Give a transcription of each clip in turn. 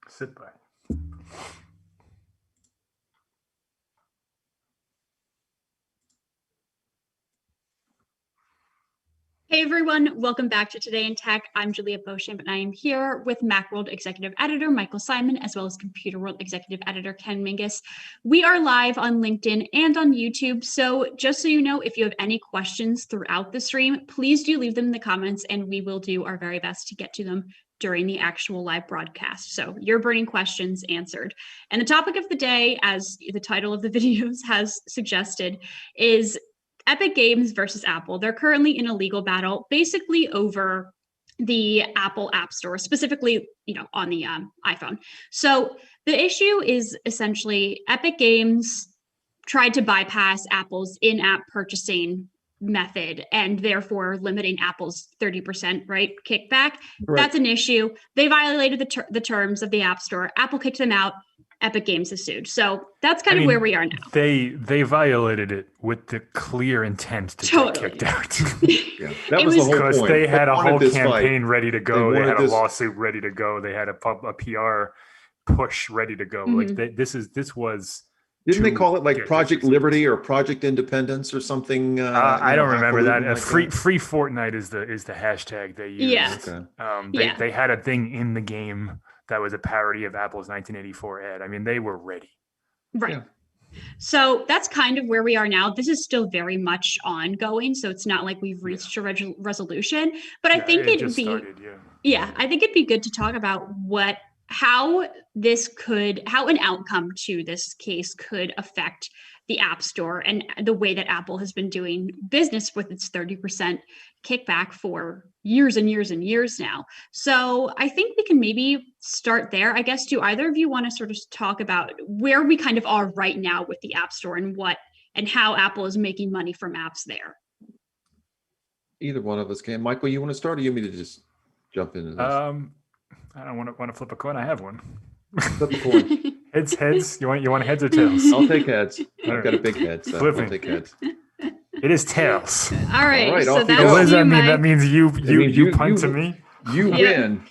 Sit by. Hey everyone, welcome back to Today in Tech. I'm Julia Beauchamp and I am here with Macworld Executive Editor Michael Simon, as well as Computer World Executive Editor Ken Mingus. We are live on LinkedIn and on YouTube, so just so you know, if you have any questions throughout the stream, please do leave them in the comments and we will do our very best to get to them during the actual live broadcast. So your burning questions answered. And the topic of the day, as the title of the videos has suggested, is Epic Games versus Apple. They're currently in a legal battle, basically over the Apple App Store, specifically, on the iPhone. So the issue is essentially Epic Games tried to bypass Apple's in-app purchasing method and therefore limiting Apple's 30% kickback. Right. That's an issue. They violated the terms of the App Store. Apple kicked them out. Epic Games has sued. So that's kind of where we are now. They violated it with the clear intent to get kicked out. Yeah, that was the whole point. Because they had a whole campaign ready to go. They had a lawsuit ready to go. They had a PR push ready to go. Mm-hmm. Like this was. Didn't they call it like Project Liberty or Project Independence or something? I don't remember that. Free Fortnite is the hashtag they used. Yeah. Okay. They had a thing in the game that was a parody of Apple's 1984 ad. I mean, they were ready. Right. Yeah. So that's kind of where we are now. This is still very much ongoing, so it's not like we've reached a resolution. But I think I think it'd be good to talk about how an outcome to this case could affect the App Store and the way that Apple has been doing business with its 30% kickback for years and years and years now. So I think we can maybe start there. I guess, do either of you want to sort of talk about where we kind of are right now with the App Store and how Apple is making money from apps there? Either one of us can. Michael, you want to start or you want me to just jump into this? I don't want to flip a coin. I have one. Flip a coin. Heads. You want heads or tails? I'll take heads. I've got a big head, so I'll take heads. It is tails. All right. So what does that mean? That means you punt to me. You win.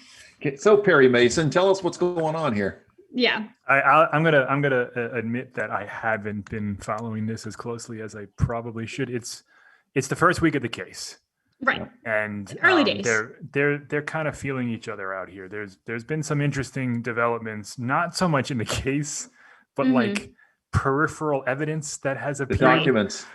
So Perry Mason, tell us what's going on here. Yeah. I'm gonna admit that I haven't been following this as closely as I probably should. It's the first week of the case. Right. And early days. They're kind of feeling each other out here. There's been some interesting developments, not so much in the case, but like peripheral evidence that has appeared. The documents.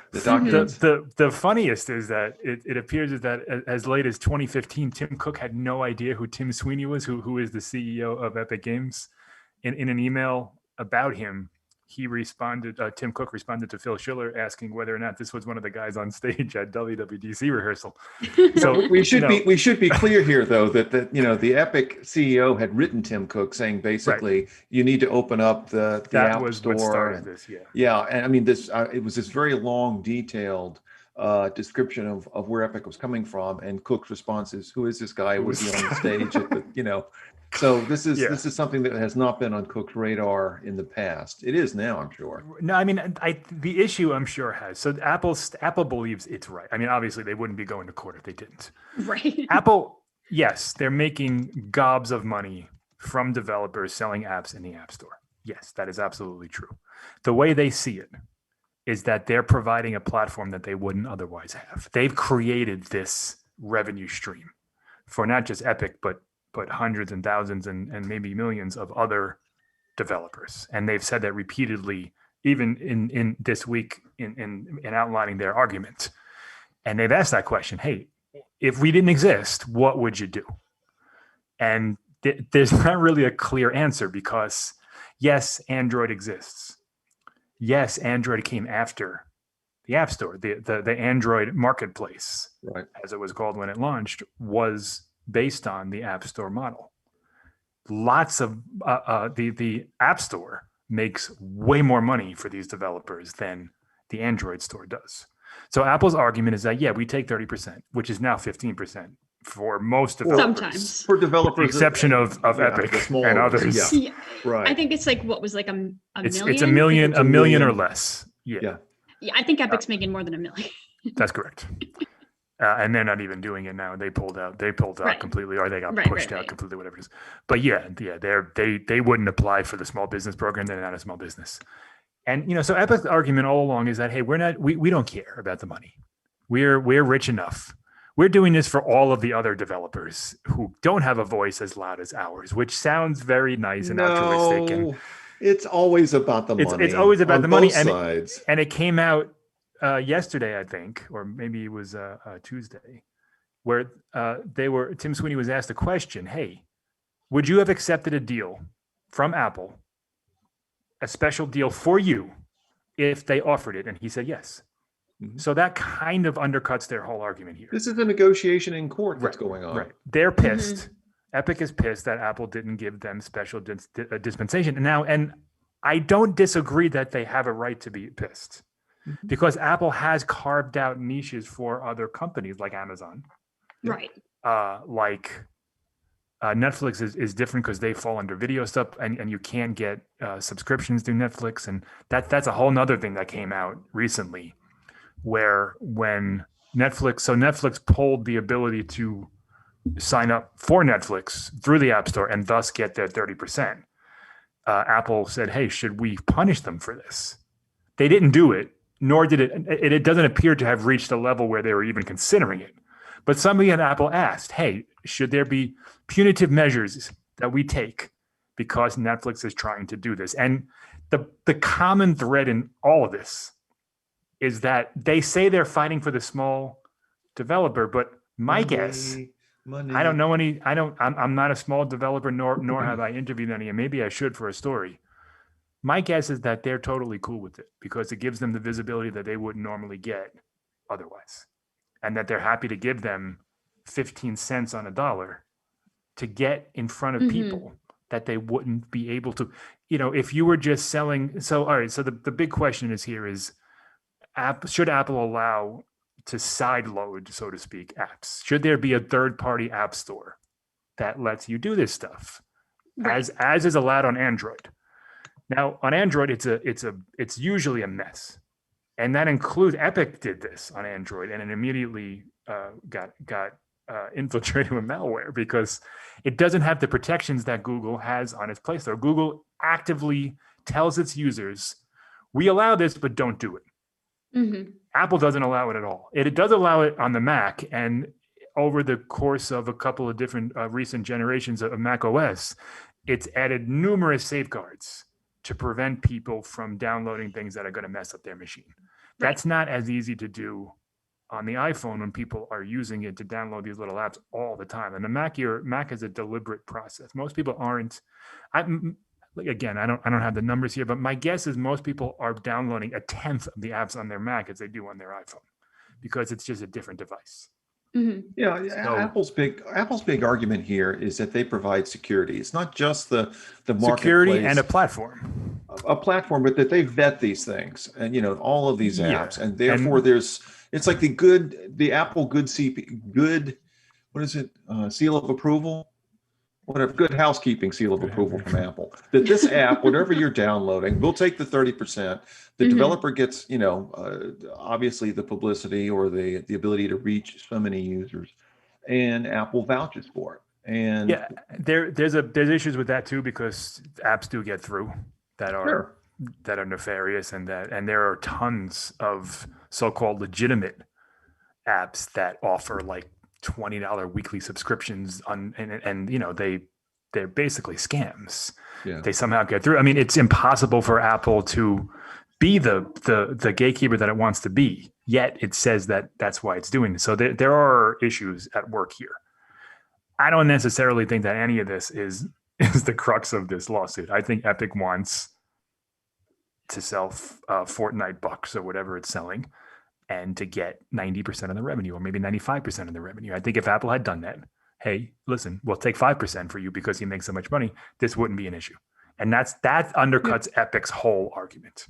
The funniest is that it appears that as late as 2015, Tim Cook had no idea who Tim Sweeney was, who is the CEO of Epic Games. In an email about him, Tim Cook responded to Phil Schiller asking whether or not this was one of the guys on stage at WWDC rehearsal. So we should be clear here, though, that the Epic CEO had written Tim Cook saying basically you need to open up the App Store. What started this, yeah, and I mean this. It was this very long, detailed description of where Epic was coming from, and Cook's response is, "Who is this guy? Was he on the stage at the So this is something that has not been on Cook's radar in the past. It is now, I'm sure. No, I mean, the issue I'm sure has. So Apple believes it's right. I mean, obviously they wouldn't be going to court if they didn't. Right. Apple, yes, they're making gobs of money from developers selling apps in the App Store. Yes, that is absolutely true. The way they see it is that they're providing a platform that they wouldn't otherwise have. They've created this revenue stream for not just Epic, but hundreds and thousands and maybe millions of other developers. And they've said that repeatedly, even in this week in outlining their argument. And they've asked that question, hey, if we didn't exist, what would you do? And there's not really a clear answer because yes, Android exists. Yes, Android came after the App Store. The Android marketplace, right, as it was called when it launched, was based on the App Store model. Lots of the App Store makes way more money for these developers than the Android store does. So Apple's argument is that, we take 30%, which is now 15% for most developers. Sometimes. For developers. With the exception of Epic and others. Yeah. Right. I think it's like, what was like a million? It's a million or less. Yeah. Yeah, I think Epic's making more than $1 million. That's correct. and they're not even doing it now. They pulled out. They pulled out Right. completely, or they got Right, pushed right, out right. completely, whatever it is. But yeah, they wouldn't apply for the small business program. They're not a small business. And so Epic's argument all along is that, hey, we don't care about the money. We're rich enough. We're doing this for all of the other developers who don't have a voice as loud as ours, which sounds very nice and altruistic. And No, it's always about the money. it's always about on the money. both And sides. it came out yesterday, I think, or maybe it was Tuesday, where Tim Sweeney was asked a question. Hey, would you have accepted a deal from Apple, a special deal for you, if they offered it? And he said yes. Mhm. So that kind of undercuts their whole argument here. This is a negotiation in court that's going on. Right. They're pissed. Epic is pissed that Apple didn't give them special dispensation. And I don't disagree that they have a right to be pissed, because Apple has carved out niches for other companies like Amazon. Right. Netflix is different because they fall under video stuff, and you can get subscriptions through Netflix. And that's a whole nother thing that came out recently, where when Netflix pulled the ability to sign up for Netflix through the App Store and thus get their 30%. Apple said, hey, should we punish them for this? They didn't do it, nor did it doesn't appear to have reached a level where they were even considering it. But somebody at Apple asked, hey, should there be punitive measures that we take because Netflix is trying to do this? And the common thread in all of this is that they say they're fighting for the small developer, but my guess, I don't know any. I'm not a small developer, nor have I interviewed any, and maybe I should for a story. My guess is that they're totally cool with it because it gives them the visibility that they wouldn't normally get otherwise, and that they're happy to give them 15 cents on a dollar to get in front of people that they wouldn't be able to. If you were just selling. So all right. So the big question is should Apple allow to sideload, so to speak, apps? Should there be a third-party app store that lets you do this stuff, as is allowed on Android? Now, on Android, it's usually a mess, and that includes Epic did this on Android, and it immediately got infiltrated with malware because it doesn't have the protections that Google has on its Play Store. Google actively tells its users, "We allow this, but don't do it." Apple doesn't allow it at all. It does allow it on the Mac, and over the course of a couple of different recent generations of Mac OS, it's added numerous safeguards to prevent people from downloading things that are going to mess up their machine. That's not as easy to do on the iPhone when people are using it to download these little apps all the time. And the Mac is a deliberate process. Most people aren't. Again, I don't have the numbers here, but my guess is most people are downloading a tenth of the apps on their Mac as they do on their iPhone, because it's just a different device. Yeah, Apple's big argument here is that they provide security. It's not just the marketplace, security and a platform, but that they vet these things and all of these apps, and therefore it's like the Apple good what is it, seal of approval. Whatever, good housekeeping seal of approval from Apple, that this app, whatever you're downloading, we'll take the 30%. The developer gets, obviously the publicity or the ability to reach so many users, and Apple vouches for it. And yeah, there's issues with that too, because apps do get through that are nefarious, and there are tons of so-called legitimate apps that offer like $20 weekly subscriptions and they're basically scams. They somehow get through. I mean, it's impossible for Apple to be the gatekeeper that it wants to be, yet it says that that's why it's doing it. So there are issues at work here. I don't necessarily think that any of this is the crux of this lawsuit. I think Epic wants to sell Fortnite bucks or whatever it's selling, and to get 90% of the revenue, or maybe 95% of the revenue. I think if Apple had done that, hey, listen, we'll take 5% for you because you make so much money, this wouldn't be an issue. And that undercuts Epic's whole argument.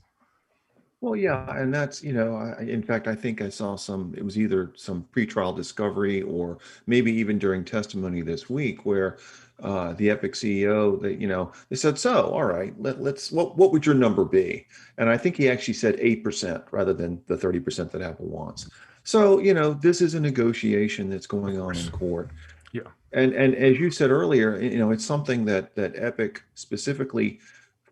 Well, yeah, and that's, in fact, I think I saw it was either some pretrial discovery or maybe even during testimony this week where the Epic CEO, they said, so, all right, let's, what would your number be? And I think he actually said 8% rather than the 30% that Apple wants. So, this is a negotiation that's going on in court. Yeah. And as you said earlier, it's something that Epic specifically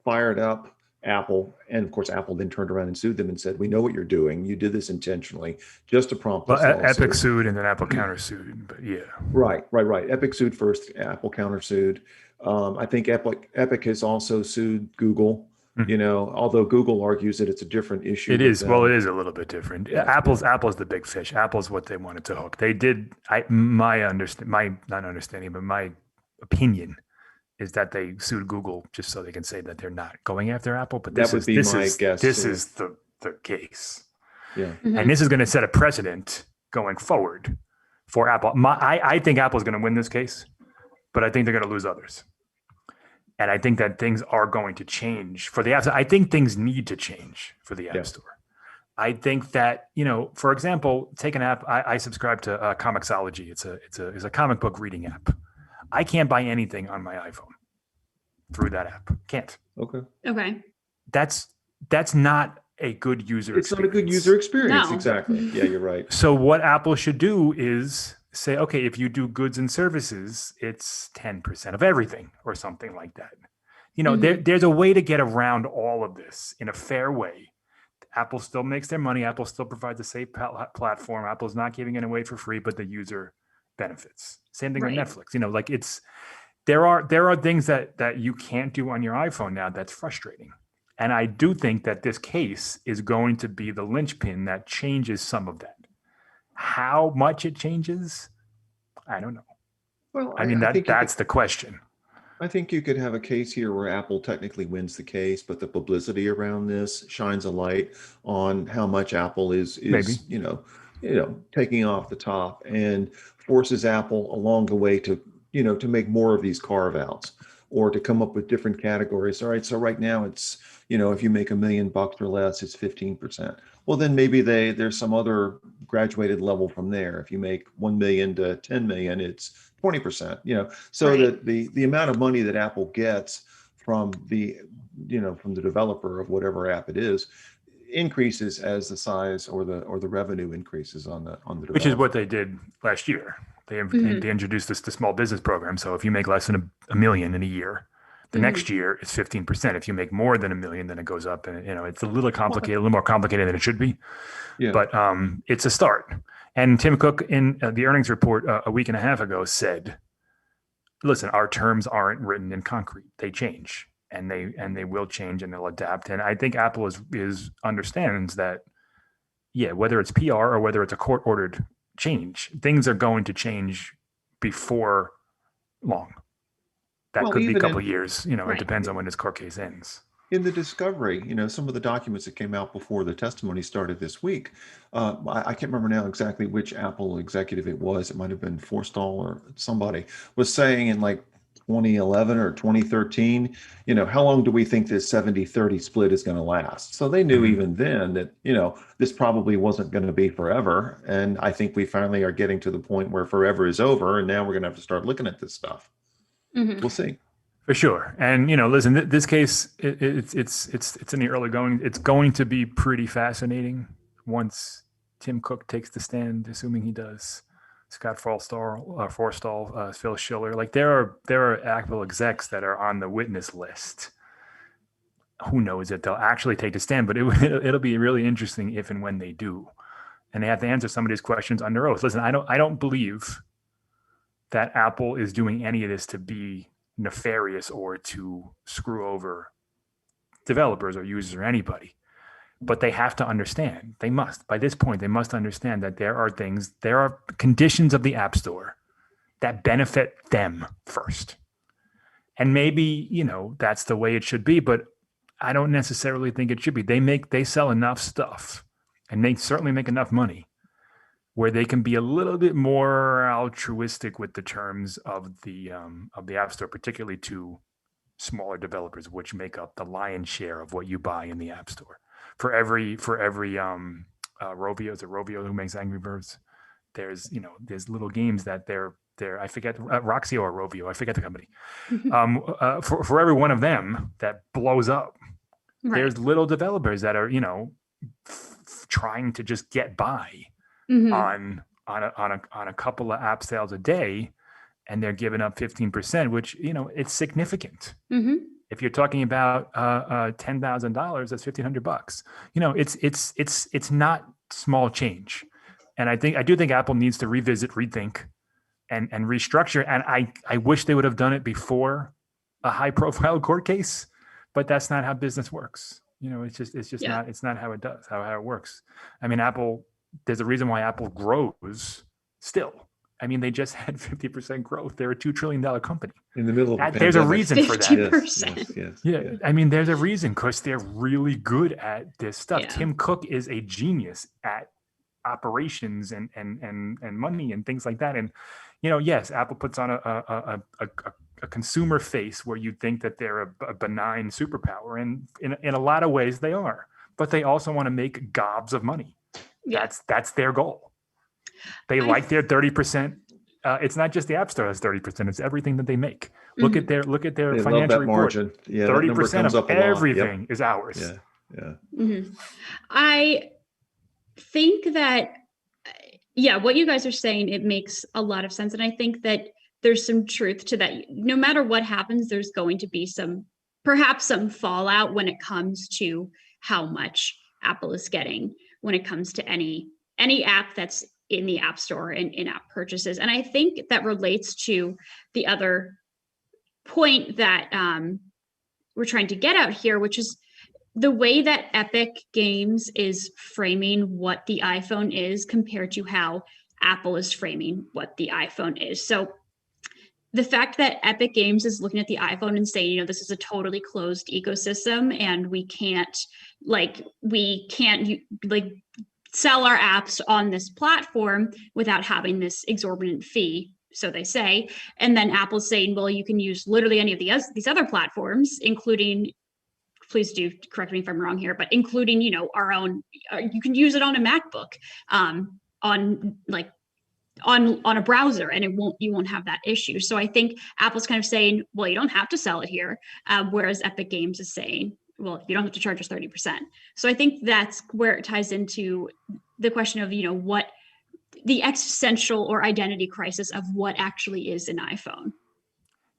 fired up Apple, and of course Apple then turned around and sued them and said, "We know what you're doing. You did this intentionally just to prompt Well, this lawsuit." Epic sued and then Apple countersued, but yeah. Right. Epic sued first, Apple countersued. I think Epic has also sued Google. Mhm. Although Google argues that it's a different issue. It with is. them. Well, it is a little bit different. Yeah, Apple's the big fish. Apple's what they wanted to hook. They did. My not understanding, but my opinion is that they sued Google just so they can say that they're not going after Apple. But this That would is be this my is guess, this too. is the case, Yeah. and this is going to set a precedent going forward for Apple. I think Apple's going to win this case, but I think they're going to lose others. And I think that things are going to change for the App Store. I think things need to change for the App Yeah. Store. I think that, for example, take an app. I subscribe to Comixology. It's a comic book reading app. I can't buy anything on my iPhone through that app. Can't. Okay. Okay. That's not a good user It's not a experience. good user experience. No. Exactly. Yeah, you're right. So what Apple should do is say, okay, if you do goods and services, it's 10% of everything or something like that. There's a way to get around all of this in a fair way. Apple still makes their money. Apple still provides a safe platform. Apple's not giving it away for free, but the user benefits. Same thing Right. with Netflix. There are things that you can't do on your iPhone now that's frustrating. And I do think that this case is going to be the linchpin that changes some of that. How much it changes, I don't know. Well, I mean, think that's the question. I think you could have a case here where Apple technically wins the case, but the publicity around this shines a light on how much Apple is Maybe. taking off the top and forces Apple along the way to make more of these carve outs or to come up with different categories. All right, so right now it's if you make $1 million or less, it's 15%. Well, then maybe there's some other graduated level from there. If you make 1 million to 10 million, it's 20%. So Right. that the amount of money that Apple gets from the developer of whatever app it is increases as the size or the revenue increases on the developer. Which is what they did last year. They introduced the small business program. So if you make less than a million in a year, the next year it's 15%. If you make more than $1 million, then it goes up, and it's a little complicated, a little more complicated than it should be. Yeah. But it's a start. And Tim Cook in the earnings report a week and a half ago said, "Listen, our terms aren't written in concrete. They change, and they will change, and they'll adapt." And I think Apple is understands that, yeah, whether it's PR or whether it's a court ordered change, things are going to change before long. That Well, could be a even couple in- of years. It Right. depends on when this court case ends. In the discovery, some of the documents that came out before the testimony started this week, I can't remember now exactly which Apple executive it was. It might have been Forstall or somebody was saying in like 2011 or 2013, how long do we think this 70-30 split is going to last? So they knew even then that, this probably wasn't going to be forever. And I think we finally are getting to the point where forever is over. And now we're going to have to start looking at this stuff. Mhm. We'll see. For sure. And, listen, this case, it's in the early going. It's going to be pretty fascinating once Tim Cook takes the stand, assuming he does. Scott Forstall, Phil Schiller. Like there are Apple execs that are on the witness list. Who knows if they'll actually take the stand, but it'll be really interesting if and when they do. And they have to answer some of these questions under oath. Listen, I don't believe that Apple is doing any of this to be nefarious or to screw over developers or users or anybody. But they have to understand, by this point, they must understand that there are conditions of the App Store that benefit them first. And maybe, that's the way it should be, but I don't necessarily think it should be. They sell enough stuff, and they certainly make enough money where they can be a little bit more altruistic with the terms of the App Store, particularly to smaller developers, which make up the lion's share of what you buy in the App Store. For every Rovio, is it Rovio who makes Angry Birds? There's little games that they're I forget Roxio or Rovio, I forget the company. For every one of them that blows up, Right. there's little developers that are trying to just get by Mhm. on a couple of app sales a day, and they're giving up 15%, which, you know, it's significant. Mhm. If you're talking about $10,000, that's $1,500. You know, it's not small change, and I do think Apple needs to revisit, rethink, and restructure. And I wish they would have done it before a high profile court case, but that's not how business works. You know, it's just Yeah. not how it does, how it works. I mean, there's a reason why Apple grows still. I mean, they just had 50% growth. They're a $2 trillion company. In the middle of a There's a pandemic. reason for that. 50%. Yeah. I mean, there's a reason, because they're really good at this stuff. Yeah. Tim Cook is a genius at operations and money and things like that. And, you know, yes, Apple puts on a consumer face where you think that they're a benign superpower, and in a lot of ways they are, but they also want to make gobs of money. Yeah. That's their goal. They like their 30%. It's not just the App Store that's 30%. It's everything that they make. Look at their They financial love that report. margin. Yeah, 30% of everything Yep. is ours. Yeah. Mhm. I think that, yeah, what you guys are saying, it makes a lot of sense. And I think that there's some truth to that. No matter what happens, there's going to be perhaps some fallout when it comes to how much Apple is getting when it comes to any app that's in the App Store and in-app purchases. And I think that relates to the other point that we're trying to get out here, which is the way that Epic Games is framing what the iPhone is compared to how Apple is framing what the iPhone is. So the fact that Epic Games is looking at the iPhone and saying, you know, this is a totally closed ecosystem, and we can't sell our apps on this platform without having this exorbitant fee, so they say. And then Apple's saying, well, you can use literally any of these other platforms, including, please do correct me if I'm wrong here, but including, you know, our own, you can use it on a MacBook, on a browser, and you won't have that issue. So I think Apple's kind of saying, well, you don't have to sell it here, whereas Epic Games is saying, well, you don't have to charge us 30%. So I think that's where it ties into the question of, you know, what the existential or identity crisis of what actually is an iPhone.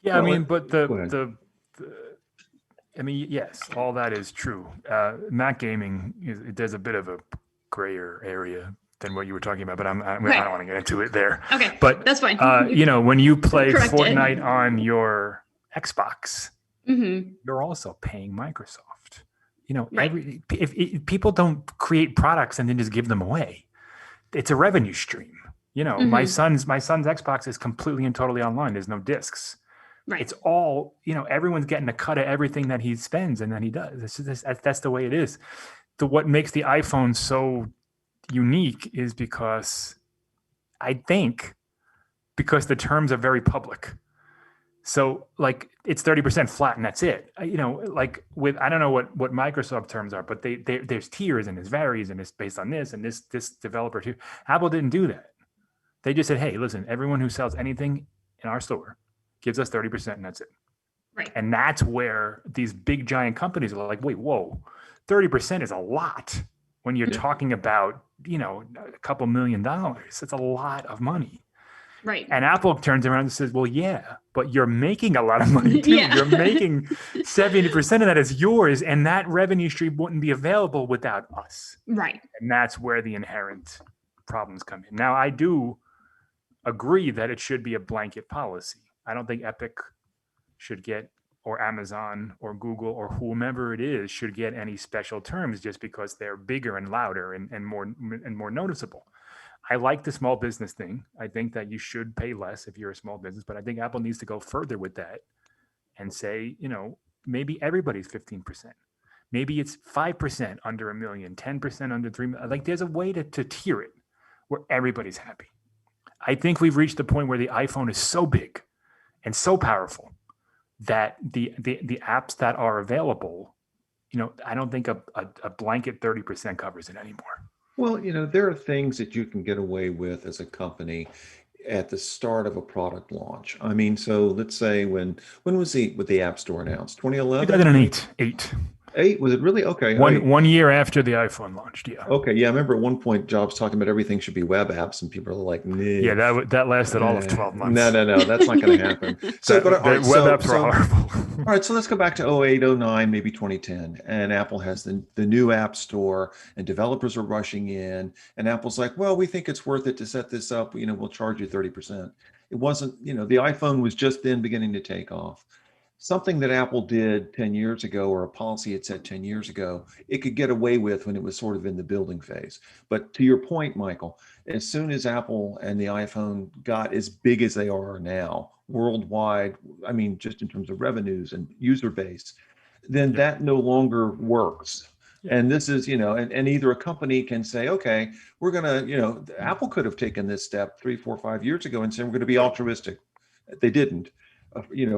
Yeah, Well, I mean, but go ahead. I mean, yes, all that is true. Mac gaming there's a bit of a grayer area than what you were talking about, but I don't want to get into it there. Okay, but that's fine. You know, when you play Correct it. Fortnite on your Xbox, Mhm. you're also paying Microsoft. You know, Right. if people don't create products and then just give them away, it's a revenue stream. You know, my son's Xbox is completely and totally online. There's no discs. Right. It's all, you know, everyone's getting a cut of everything that he spends and then he does. That's the way it is. What makes the iPhone so unique is because the terms are very public. So like it's 30% flat and that's it. You know, like I don't know what Microsoft terms are, but there's tiers and it varies and it's based on this and this developer too. Apple didn't do that. They just said, hey, listen, everyone who sells anything in our store gives us 30% and that's it. Right. And that's where these big giant companies are like, wait, whoa, 30% is a lot when you're talking about, you know, a couple $1 million. It's a lot of money. Right. And Apple turns around and says, well, yeah, but you're making a lot of money too. Yeah. You're making 70% of that is yours. And that revenue stream wouldn't be available without us. Right. And that's where the inherent problems come in. Now, I do agree that it should be a blanket policy. I don't think Epic should get, or Amazon or Google or whomever it is should get any special terms just because they're bigger and louder and more noticeable. I like the small business thing. I think that you should pay less if you're a small business, but I think Apple needs to go further with that and say, you know, maybe everybody's 15%. Maybe it's 5% under $1 million, 10% under $3 million. Like there's a way to tier it where everybody's happy. I think we've reached the point where the iPhone is so big and so powerful that the apps that are available, you know, I don't think a blanket 30% covers it anymore. Well, you know, there are things that you can get away with as a company at the start of a product launch. I mean, so let's say when was the App Store announced? 2011? 2008. 8, was it really? Okay. One year after the iPhone launched. Yeah. Okay. Yeah. I remember at one point Jobs talking about everything should be web apps, and people are like, nah, Yeah, that lasted all of 12 months. no, that's not going to happen. So, but all right, web apps were horrible. All right, so let's go back to 08, 09, maybe 2010. And Apple has the new App Store, and developers are rushing in. And Apple's like, well, we think it's worth it to set this up. We'll charge you 30%. It wasn't, the iPhone was just then beginning to take off. Something that Apple did 10 years ago, or a policy it said 10 years ago, it could get away with when it was sort of in the building phase. But to your point, Michael, as soon as Apple and the iPhone got as big as they are now worldwide, I mean, just in terms of revenues and user base, then that no longer works. And this is, and either a company can say, okay, we're going to, Apple could have taken this step 3, 4, 5 years ago and said, we're going to be altruistic. They didn't.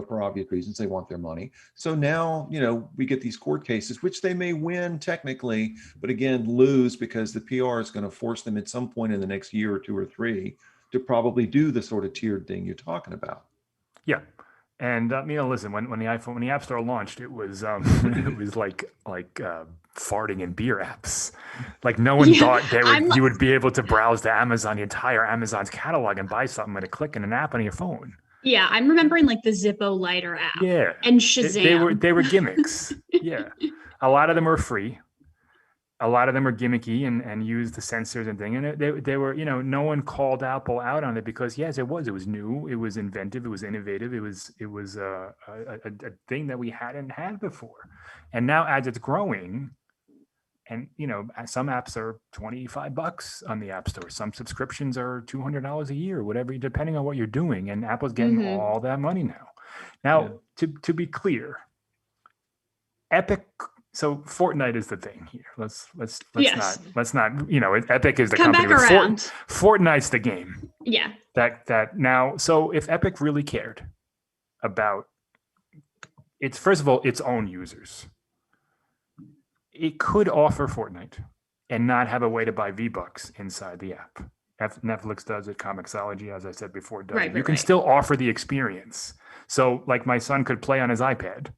For obvious reasons, they want their money. So now, we get these court cases, which they may win technically, but again, lose because the PR is going to force them at some point in the next year or 2 or 3 to probably do the sort of tiered thing you're talking about. Yeah. And listen, when the App Store launched, it was it was like farting in beer apps. Like no one thought you would be able to browse the entire Amazon's catalog and buy something with a click and an app on your phone. Yeah, I'm remembering like the Zippo Lighter app. Yeah, and Shazam. They were gimmicks. Yeah, a lot of them were free. A lot of them were gimmicky and used the sensors and thing. And they were, no one called Apple out on it because yes, it was new, it was inventive, it was innovative, it was a thing that we hadn't had before. And now as it's growing, and some apps are $25 on the App Store. Some subscriptions are $200 a year, whatever, depending on what you're doing. And Apple's getting all that money now. Now, to be clear, Epic. So Fortnite is the thing here. Let's not. Epic is the Come company. Back around. Fortnite's the game. Yeah. That now. So if Epic really cared about its, first of all, its own users, it could offer Fortnite and not have a way to buy V-Bucks inside the app. Netflix does it, Comixology, as I said before, does it. You can still offer the experience. So like my son could play on his iPad,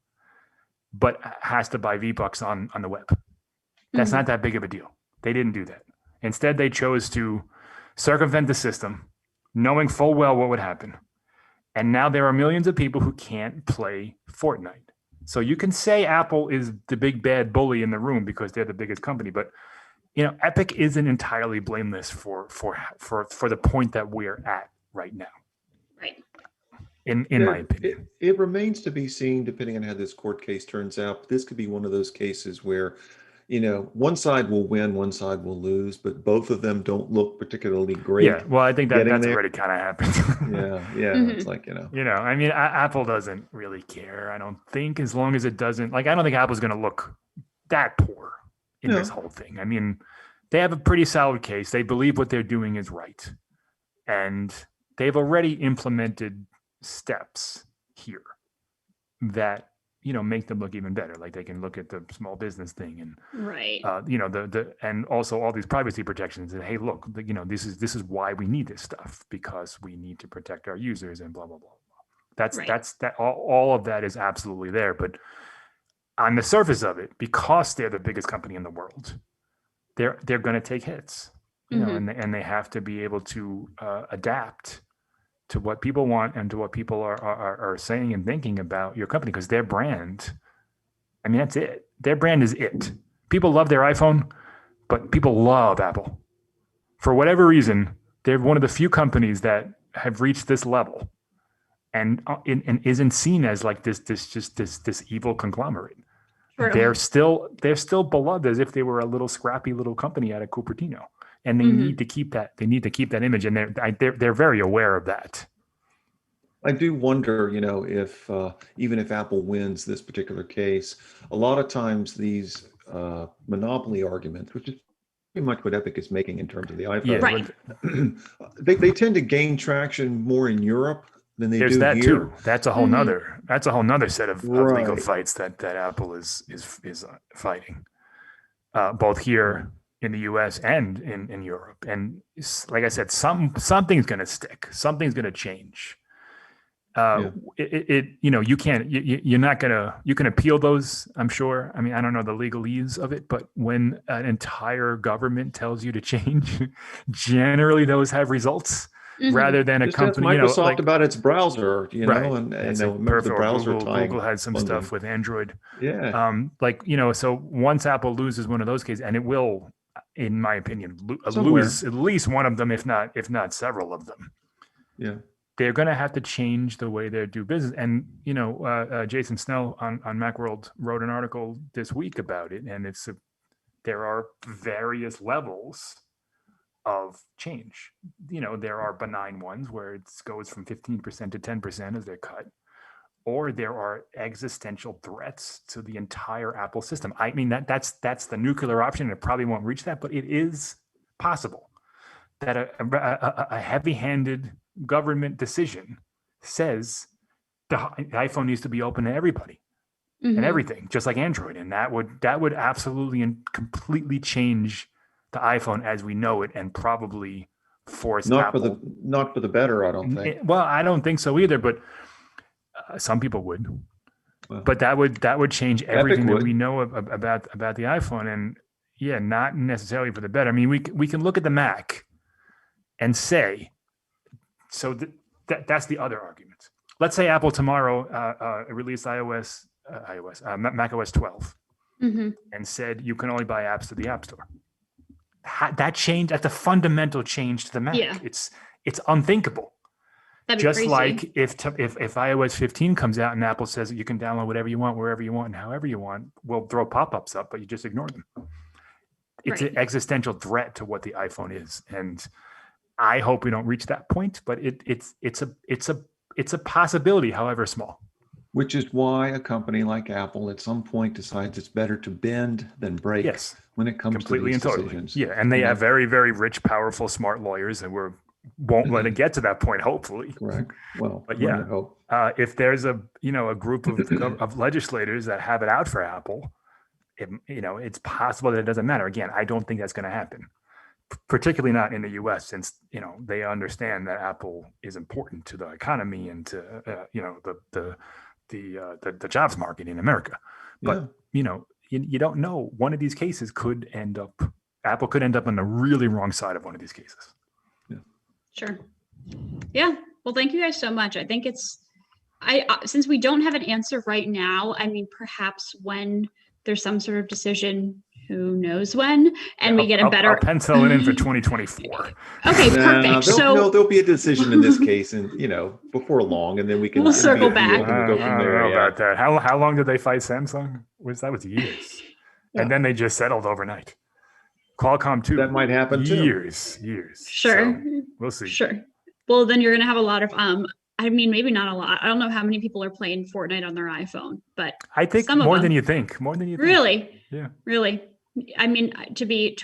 but has to buy V-Bucks on the web. That's not that big of a deal. They didn't do that. Instead, they chose to circumvent the system, knowing full well what would happen. And now there are millions of people who can't play Fortnite. So you can say Apple is the big bad bully in the room because they're the biggest company, but Epic isn't entirely blameless for the point that we're at right now. Right. In my opinion, it remains to be seen, depending on how this court case turns out. This could be one of those cases where, one side will win, one side will lose, but both of them don't look particularly great. Yeah, well, I think that's already kind of happened. yeah, it's like Apple doesn't really care. I don't think, as long as it doesn't. I don't think Apple's going to look that poor in this whole thing. I mean, they have a pretty solid case. They believe what they're doing is right, and they've already implemented steps here that make them look even better. Like they can look at the small business thing and and also all these privacy protections, and hey, look, this is why we need this stuff, because we need to protect our users and blah blah blah. That's all of that is absolutely there. But on the surface of it, because they're the biggest company in the world, they're going to take hits, and they have to be able to adapt to what people want and to what people are saying and thinking about your company, because their brand, that's it. Their brand is it. People love their iPhone, but people love Apple. For whatever reason, they're one of the few companies that have reached this level and isn't seen as like this evil conglomerate. True. They're still beloved as if they were a little scrappy little company out of Cupertino. And they need to keep that. They need to keep that image, and they're very aware of that. I do wonder, if even if Apple wins this particular case, a lot of times these monopoly arguments, which is pretty much what Epic is making in terms of the iPhone, they tend to gain traction more in Europe than they do that here. Too. That's a whole nother. That's a whole nother set of legal fights that Apple is fighting, both here in the US and in Europe. And like I said, something's going to stick. Something's going to change. You can't, you're not gonna, you can appeal those, I'm sure. I mean, I don't know the legalese of it, but when an entire government tells you to change, generally those have results rather than a Just ask company, Microsoft about its browser, right. and That's remember the perfect. browser Google had some funding. stuff with Android. Yeah. So once Apple loses one of those cases, and it will, in my opinion, Somewhere. lose at least one of them, if not several of them. Yeah. They're going to have to change the way they do business. And, Jason Snell on Macworld wrote an article this week about it. And there are various levels of change. There are benign ones where it goes from 15% to 10% as they're cut, or there are existential threats to the entire Apple system. I mean, that's the nuclear option. It probably won't reach that, but it is possible that a heavy-handed government decision says the iPhone needs to be open to everybody and everything, just like Android, and that would absolutely and completely change the iPhone as we know it, and probably force Apple. Not for the better, I don't think. Well, I don't think so either, but some people would. Well, but that would change everything that we know about the iPhone, and not necessarily for the better. I mean, we can look at the Mac and say, so that's the other argument. Let's say Apple tomorrow released Mac OS 12 and said you can only buy apps to the App Store. That change, that's a fundamental change to the Mac. Yeah. It's unthinkable. Just crazy. Like if iOS 15 comes out and Apple says that you can download whatever you want, wherever you want, and however you want, we'll throw pop-ups up, but you just ignore them. It's an existential threat to what the iPhone is, and I hope we don't reach that point. But it's a possibility, however small. Which is why a company like Apple at some point decides it's better to bend than break. Yes, when it comes completely to these and totally. decisions. Yeah, and they have very, very rich, powerful, smart lawyers, and won't let it get to that point. Hopefully, correct. Well, but if there's a group of legislators that have it out for Apple, it's possible that it doesn't matter. Again, I don't think that's going to happen, particularly not in the U.S., since they understand that Apple is important to the economy and to the jobs market in America. But you don't know. One of these cases Apple could end up on the really wrong side of one of these cases. Yeah. Sure. Yeah. Well, thank you guys so much. I think since we don't have an answer right now, I mean, perhaps when there's some sort of decision, who knows when, and we get a better. I'll pencil it in for 2024. Okay, perfect. There'll be a decision in this case, and before long, and then we'll circle back. Go from there. I don't know about that. How long did they fight Samsung? That was years, and then they just settled overnight. Qualcomm too. That might happen too. Years. Sure. So we'll see. Sure. Well, then you're going to have a lot of I mean, maybe not a lot. I don't know how many people are playing Fortnite on their iPhone, but I think more than you think. Really? Yeah. Really? I mean, to be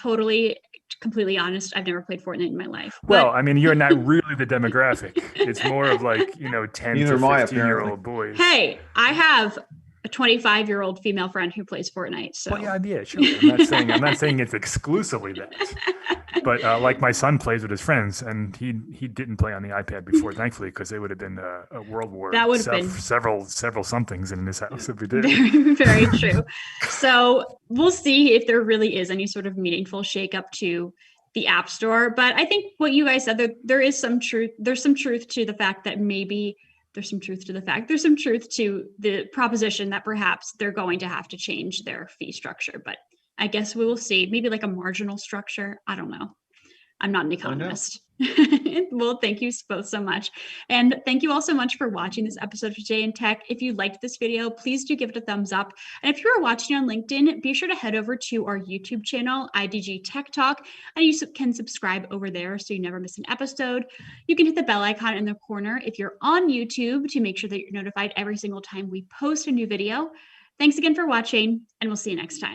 completely honest, I've never played Fortnite in my life. Well, I mean, you're not really the demographic. It's more of like, 10 to 15-year-old boys. Hey, I have a 25-year-old female friend who plays Fortnite. So well, yeah, sure. I'm not saying it's exclusively that. But like my son plays with his friends, and he didn't play on the iPad before, thankfully, because they would have been a world war. That would have been several somethings in this house if we did. Very, very true. So we'll see if there really is any sort of meaningful shakeup to the App Store. But I think what you guys said, there is some truth. There's some truth to the fact that there's some truth to the proposition that perhaps they're going to have to change their fee structure. But I guess we will see. Maybe like a marginal structure. I don't know. I'm not an economist. Well, thank you both so much. And thank you all so much for watching this episode of Today in Tech. If you liked this video, please do give it a thumbs up. And if you're watching on LinkedIn, be sure to head over to our YouTube channel, IDG Tech Talk, and you can subscribe over there so you never miss an episode. You can hit the bell icon in the corner if you're on YouTube to make sure that you're notified every single time we post a new video. Thanks again for watching, and we'll see you next time.